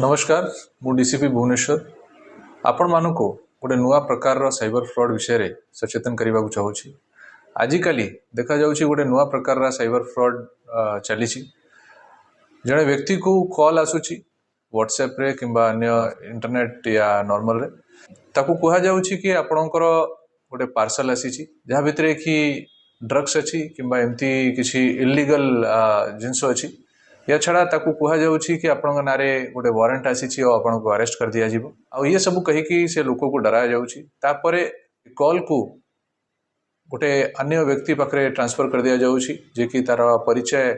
नमस्कार मु डीसीपी भुवनेश्वर आपण मानक गोटे नुआ प्रकार साइबर फ्रॉड विषय रे सचेतन करने को चाहूँगी। आजिकाली देखा जाउछि गोटे नुआ प्रकार साइबर फ्रॉड चली जड़े व्यक्ति को कॉल आसुची व्हाट्सएप रे किंबा अन्य इंटरनेट या नॉर्मल रे ताकू कहा जाउछि कि आपणकर गोटे पार्सल आसी जहाँ भितर कि ड्रग्स अच्छी किंबा एमती किसी इलीगल जिनस अच्छी या छड़ा ताकू कहा जाउछि कि आपन नारे गोटे वारंट आसी और आपन को अरेस्ट कर दिया जिवो आ ये सब कही कि से लोक को डरा जाउछि तापरे कॉल को गोटे अन्य व्यक्ति पाखरे ट्रांसफर कर दिया जाउछि जे कि तार परिचय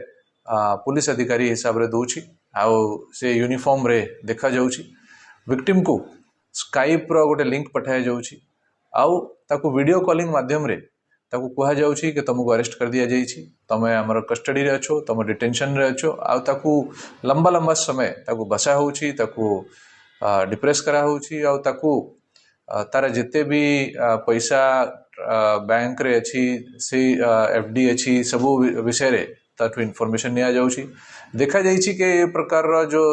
पुलिस अधिकारी हिसाब रे दोछि आ से यूनिफॉर्म रे देखा जाउछि विक्टिम को स्काइप रो गोटे लिंक पठाया जाउछि आउ ताकू वीडियो कॉलिंग माध्यम रे ताकू कहा जाउछि कि तुमको अरेस्ट कर दिया जाइछि तमे हमर कस्टडी रे अछो तुम डिटेंशन रे अछो आ ताकू लंबा लंबा समय ताकू बसा होउछि ताकू डिप्रेस करा होउछि आ ताकू तार जिते भी पैसा बैंक रे अछि से एफडी अछि सब विषय रे ताठू इन्फॉर्मेशन निया जाउछि देखा जाइछि कि ये प्रकार रो जो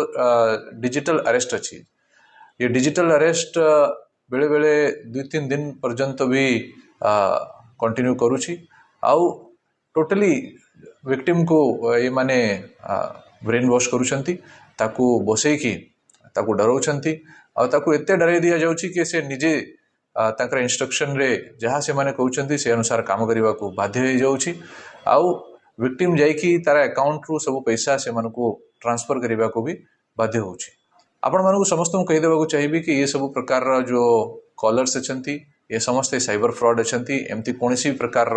डिजिटल अरेस्ट अछि ये डिजिटल अरेस्ट बेले बेले 2-3 दिन पर्यंत भी कंटिन्यू करूछि आउ टोटली विक्टिम को ये माने ब्रेन वॉश करूछंती ताकू बसई की ताकू डराउछंती आ ताकू एते डराई दिया जाउछि कि से निजे ताकर इंस्ट्रक्शन रे जहाँ से माने कहउछंती से अनुसार काम करबा को बाध्य हो जाउछि आउ विक्टिम जाई कि तार अकाउंट रु सब पैसा से मन को ट्रांसफर करबा को भी बाध्य होउछि। आपण मानू समस्त कहि देबा को चाहिबी कि ये सब प्रकार जो कॉलर्स अछंती ये समस्त साइबर फ्रॉड अछंती एमती कोनसी प्रकार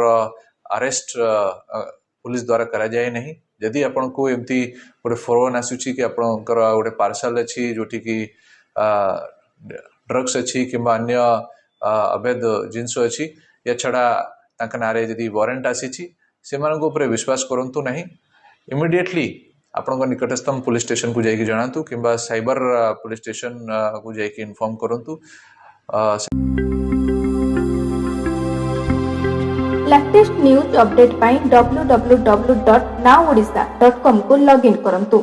अरेस्ट पुलिस द्वारा करा जाए नहीं यदि आपण को एमती गोटे फोन आसुची कि आपणकर गोटे पार्सल अछि जोठी कि ड्रग्स अछि किंबा अन्य अवैध जिनस अछि या छड़ा तांका नारे यदि वारंट आसीची से मानक ऊपर विश्वास करंतु नहीं इमिडिएटली आपन निकटस्थम पुलिस स्टेशन को जाइए जनातु किंबा साइबर पुलिस स्टेशन को जाइए इन्फॉर्म करंतु। लेटेस्ट न्यूज अपडेट पाई www.nowodisha.com को लॉगिन करंतु।